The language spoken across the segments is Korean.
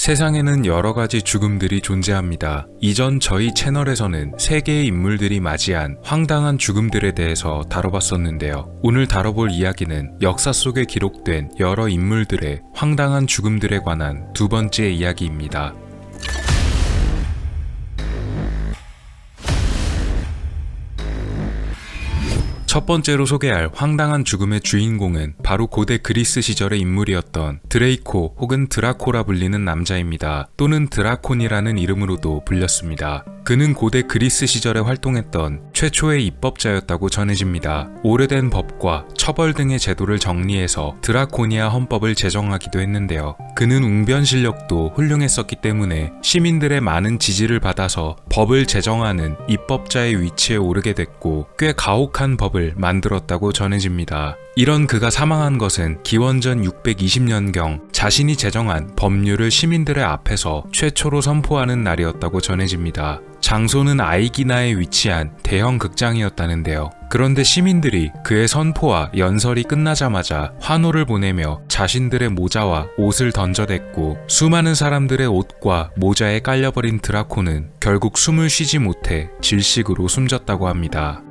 세상에는 여러가지 죽음들이 존재합니다. 이전 저희 채널에서는 3개의 인물들이 맞이한 황당한 죽음들에 대해서 다뤄봤었는데요. 오늘 다뤄볼 이야기는 역사 속에 기록된 여러 인물들의 황당한 죽음들에 관한 두 번째 이야기입니다. 첫 번째로 소개할 황당한 죽음의 주인공은 바로 고대 그리스 시절의 인물이었던 드레이코 혹은 드라코라 불리는 남자입니다. 또는 드라콘이라는 이름으로도 불렸습니다. 그는 고대 그리스 시절에 활동했던 최초의 입법자였다고 전해집니다. 오래된 법과 처벌 등의 제도를 정리해서 드라코니아 헌법을 제정하기도 했는데요. 그는 웅변 실력도 훌륭했었기 때문에 시민들의 많은 지지를 받아서 법을 제정하는 입법자의 위치에 오르게 됐고 꽤 가혹한 법을 만들었다고 전해집니다. 이런 그가 사망한 것은 기원전 620년경 자신이 제정한 법률을 시민들의 앞에서 최초로 선포하는 날이었다고 전해집니다. 장소는 아이기나에 위치한 대형 극장이었다는데요. 그런데 시민들이 그의 선포와 연설이 끝나자마자 환호를 보내며 자신들의 모자와 옷을 던져댔고 수많은 사람들의 옷과 모자에 깔려버린 드라코는 결국 숨을 쉬지 못해 질식으로 숨졌다고 합니다.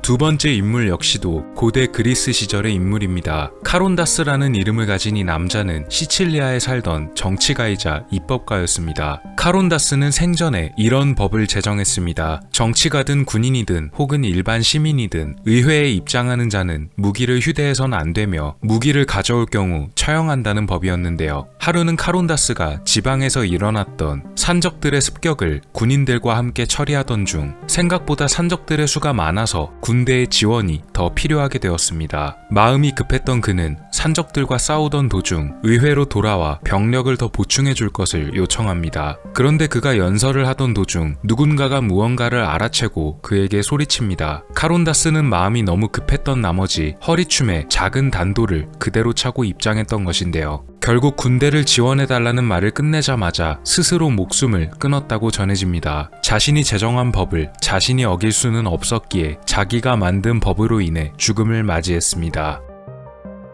두 번째 인물 역시도 고대 그리스 시절의 인물입니다. 카론다스라는 이름을 가진 이 남자는 시칠리아에 살던 정치가이자 입법가였습니다. 카론다스는 생전에 이런 법을 제정했습니다. 정치가든 군인이든 혹은 일반 시민이든 의회에 입장하는 자는 무기를 휴대해선 안 되며 무기를 가져올 경우 처형한다는 법이었는데요. 하루는 카론다스가 지방에서 일어났던 산적들의 습격을 군인들과 함께 처리하던 중 생각보다 산적들의 수가 많아서 군대의 지원이 더 필요하게 되었습니다. 마음이 급했던 그는 산적들과 싸우던 도중 의회로 돌아와 병력을 더 보충해 줄 것을 요청합니다. 그런데 그가 연설을 하던 도중 누군가가 무언가를 알아채고 그에게 소리칩니다. 카론다스는 마음이 너무 급했던 나머지 허리춤에 작은 단도를 그대로 차고 입장했던 것인데요. 결국 군대를 지원해달라는 말을 끝내자마자 스스로 목숨을 끊었다고 전해집니다. 자신이 제정한 법을 자신이 어길 수는 없었기에 자기가 만든 법으로 인해 죽음을 맞이했습니다.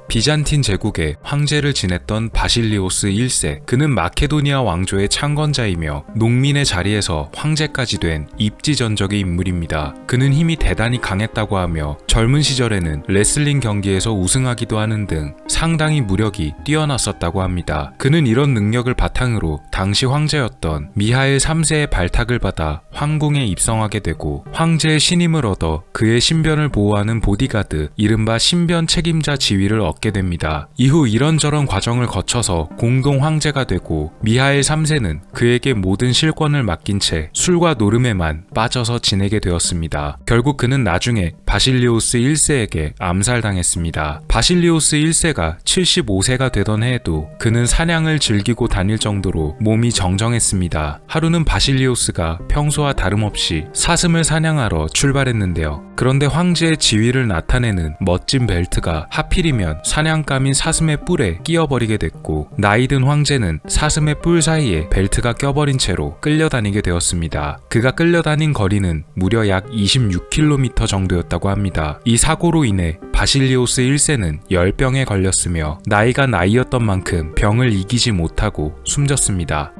비잔틴 제국의 황제를 지냈던 바실리오스 1세, 그는 마케도니아 왕조의 창건자이며 농민의 자리에서 황제까지 된 입지전적의 인물입니다. 그는 힘이 대단히 강했다고 하며 젊은 시절에는 레슬링 경기에서 우승하기도 하는 등 상당히 무력이 뛰어났었다고 합니다. 그는 이런 능력을 바탕으로 당시 황제였던 미하엘 3세의 발탁을 받아 황궁에 입성하게 되고 황제의 신임을 얻어 그의 신변을 보호하는 보디가드, 이른바 신변 책임자 지위를 얻게 됩니다. 이후 이런저런 과정을 거쳐서 공동 황제가 되고 미하엘 3세는 그에게 모든 실권을 맡긴 채 술과 노름에만 빠져서 지내게 되었습니다. 결국 그는 나중에 바실리오스 1세에게 암살당했습니다. 바실리오스 1세가 75세가 되던 해에도 그는 사냥을 즐기고 다닐 정도로 몸이 정정했습니다. 하루는 바실리오스가 평소와 다름없이 사슴을 사냥하러 출발했는데요. 그런데 황제의 지위를 나타내는 멋진 벨트가 하필이면 사냥감인 사슴의 뿔에 끼어버리게 됐고 나이든 황제는 사슴의 뿔 사이에 벨트가 껴버린 채로 끌려다니게 되었습니다. 그가 끌려다닌 거리는 무려 약 26km 정도였다고 합니다. 이 사고로 인해 바실리오스 1세는 열병에 걸렸으며 나이가 나이였던 만큼 병을 이기지 못하고 숨졌습니다.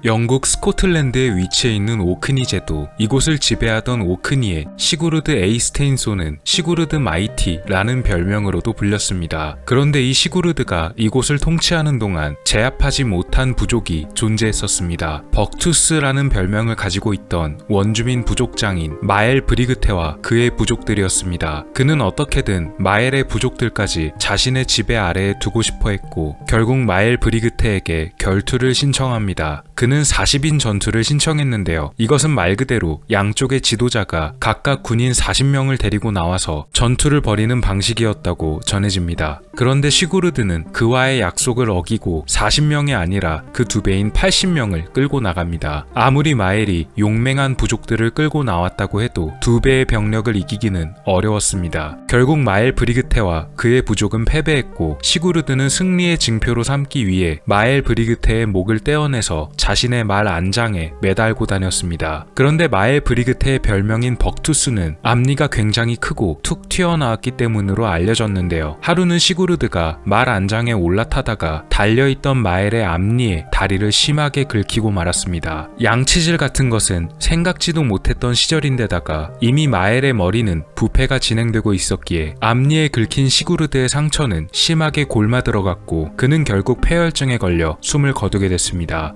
영국 스코틀랜드에 위치해 있는 오크니 제도, 이곳을 지배하던 오크니의 시구르드 에이스테인소는 시구르드 마이티라는 별명으로도 불렸습니다. 그런데 이 시구르드가 이곳을 통치하는 동안 제압하지 못한 부족이 존재했었습니다. 벅투스라는 별명을 가지고 있던 원주민 부족장인 마엘 브리그테와 그의 부족들이었습니다. 그는 어떻게든 마엘의 부족들까지 자신의 지배 아래에 두고 싶어 했고 결국 마엘 브리그테에게 결투를 신청합니다. 그는 40인 전투를 신청했는데요. 이것은 말 그대로 양쪽의 지도자가 각각 군인 40명을 데리고 나와서 전투를 벌이는 방식이었다고 전해집니다. 그런데 시구르드는 그와의 약속을 어기고 40명이 아니라 그 2배인 80명을 끌고 나갑니다. 아무리 마엘이 용맹한 부족들을 끌고 나왔다고 해도 2배의 병력을 이기기는 어려웠습니다. 결국 마엘 브리그테와 그의 부족은 패배했고 시구르드는 승리의 징표로 삼기 위해 마엘 브리그테의 목을 떼어내서 자신의 말 안장에 매달고 다녔습니다. 그런데 마엘 브리그테의 별명인 벅투스는 앞니가 굉장히 크고 툭 튀어나왔기 때문으로 알려졌는데요. 하루는 시구르드가 시구르드가 말 안장에 올라타다가 달려있던 마엘의 앞니에 다리를 심하게 긁히고 말았습니다. 양치질 같은 것은 생각지도 못했던 시절인데다가 이미 마엘의 머리는 부패가 진행되고 있었기에 앞니에 긁힌 시구르드의 상처는 심하게 골마 들어갔고 그는 결국 폐혈증에 걸려 숨을 거두게 됐습니다.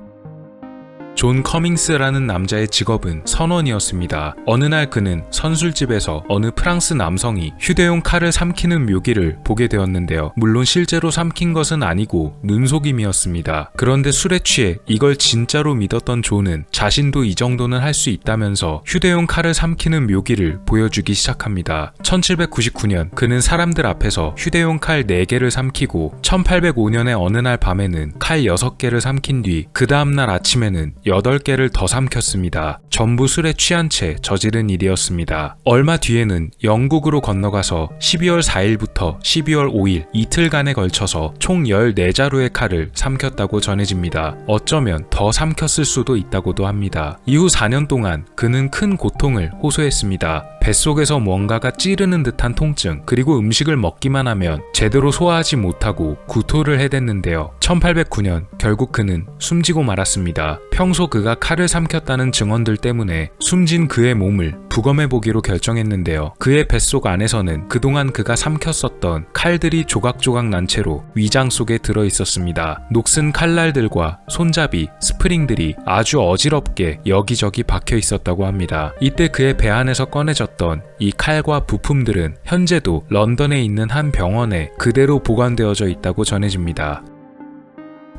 존 커밍스라는 남자의 직업은 선원이었습니다. 어느 날 그는 선술집에서 어느 프랑스 남성이 휴대용 칼을 삼키는 묘기를 보게 되었는데요. 물론 실제로 삼킨 것은 아니고 눈속임이었습니다. 그런데 술에 취해 이걸 진짜로 믿었던 존은 자신도 이 정도는 할 수 있다면서 휴대용 칼을 삼키는 묘기를 보여주기 시작합니다. 1799년 그는 사람들 앞에서 휴대용 칼 4개를 삼키고 1805년의 어느 날 밤에는 칼 6개를 삼킨 뒤 그 다음날 아침에는 8개를 더 삼켰습니다. 전부 술에 취한 채 저지른 일이었습니다. 얼마 뒤에는 영국으로 건너가서 12월 4일부터 12월 5일 이틀간에 걸쳐서 총 14자루의 칼을 삼켰다고 전해집니다. 어쩌면 더 삼켰을 수도 있다고도 합니다. 이후 4년 동안 그는 큰 고통을 호소했습니다. 뱃속에서 뭔가가 찌르는 듯한 통증, 그리고 음식을 먹기만 하면 제대로 소화하지 못하고 구토를 해댔는데요. 1809년 결국 그는 숨지고 말았습니다. 평소 그가 칼을 삼켰다는 증언들 때문에 숨진 그의 몸을 부검해보기로 결정했는데요. 그의 뱃속 안에서는 그동안 그가 삼켰었던 칼들이 조각조각 난 채로 위장 속에 들어있었습니다. 녹슨 칼날들과 손잡이, 스프링들이 아주 어지럽게 여기저기 박혀 있었다고 합니다. 이때 그의 배 안에서 꺼내졌던 이 칼과 부품들은 현재도 런던에 있는 한 병원에 그대로 보관되어져 있다고 전해집니다.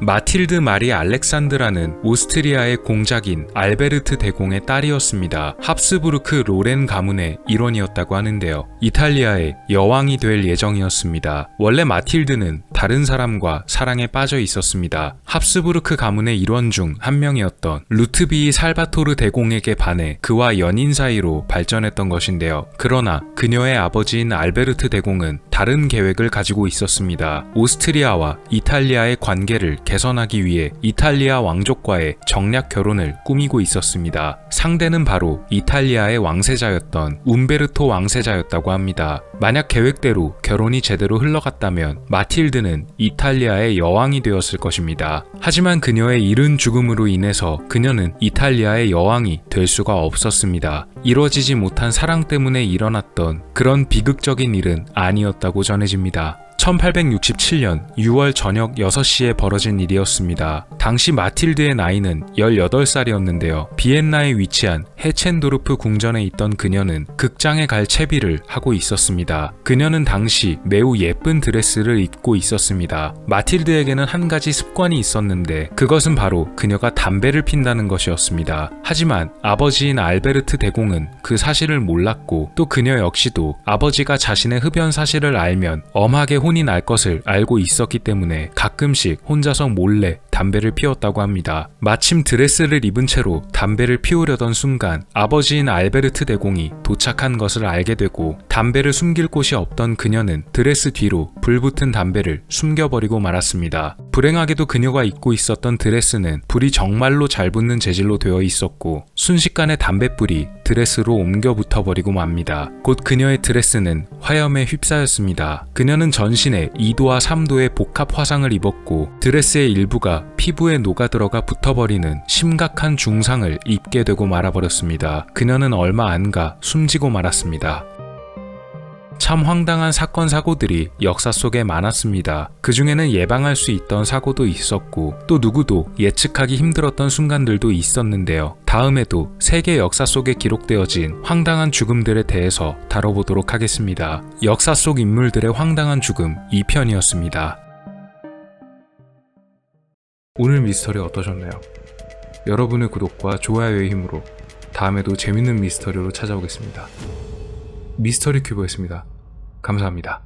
마틸드 마리 알렉산드라는 오스트리아의 공작인 알베르트 대공의 딸이었습니다. 합스부르크 로렌 가문의 일원이었다고 하는데요. 이탈리아의 여왕이 될 예정이었습니다. 원래 마틸드는 다른 사람과 사랑에 빠져 있었습니다. 합스부르크 가문의 일원 중 한 명이었던 루트비히 살바토르 대공에게 반해 그와 연인 사이로 발전했던 것인데요. 그러나 그녀의 아버지인 알베르트 대공은 다른 계획을 가지고 있었습니다. 오스트리아와 이탈리아의 관계를 개선하기 위해 이탈리아 왕족과의 정략 결혼을 꾸미고 있었습니다. 상대는 바로 이탈리아의 왕세자였던 움베르토 왕세자였다고 합니다. 만약 계획대로 결혼이 제대로 흘러갔다면 마틸드는 이탈리아의 여왕이 되었을 것입니다. 하지만 그녀의 이른 죽음으로 인해서 그녀는 이탈리아의 여왕이 될 수가 없었습니다. 이루어지지 못한 사랑 때문에 일어났던 그런 비극적인 일은 아니었다고 전해집니다. 1867년 6월 저녁 6시에 벌어진 일이었습니다. 당시 마틸드의 나이는 18살이었는데요. 비엔나에 위치한 헤첸도르프 궁전에 있던 그녀는 극장에 갈 채비를 하고 있었습니다. 그녀는 당시 매우 예쁜 드레스를 입고 있었습니다. 마틸드에게는 한 가지 습관이 있었는데 그것은 바로 그녀가 담배를 핀다는 것이었습니다. 하지만 아버지인 알베르트 대공은 그 사실을 몰랐고 또 그녀 역시도 아버지가 자신의 흡연 사실을 알면 엄하게 혼이 날 것을 알고 있었기 때문에 가끔씩 혼자서 몰래 담배를 피웠다고 합니다. 마침 드레스를 입은 채로 담배를 피우려던 순간 아버지인 알베르트 대공이 도착한 것을 알게 되고 담배를 숨길 곳이 없던 그녀는 드레스 뒤로 불붙은 담배를 숨겨버리고 말았습니다. 불행하게도 그녀가 입고 있었던 드레스는 불이 정말로 잘 붙는 재질로 되어 있었고 순식간에 담뱃불이 드레스로 옮겨 붙어버리고 맙니다. 곧 그녀의 드레스는 화염에 휩싸였습니다. 그녀는 전신에 2도와 3도의 복합 화상을 입었고 드레스의 일부가 피부에 녹아들어가 붙어버리는 심각한 중상을 입게 되고 말아버렸습니다. 그녀는 얼마 안 가 숨지고 말았습니다. 참 황당한 사건 사고들이 역사 속에 많았습니다. 그 중에는 예방할 수 있던 사고도 있었고 또 누구도 예측하기 힘들었던 순간들도 있었는데요. 다음에도 세계 역사 속에 기록되어진 황당한 죽음들에 대해서 다뤄보도록 하겠습니다. 역사 속 인물들의 황당한 죽음 2편이었습니다. 오늘 미스터리 어떠셨나요? 여러분의 구독과 좋아요의 힘으로 다음에도 재밌는 미스터리로 찾아오겠습니다. 미스터리 큐브였습니다. 감사합니다.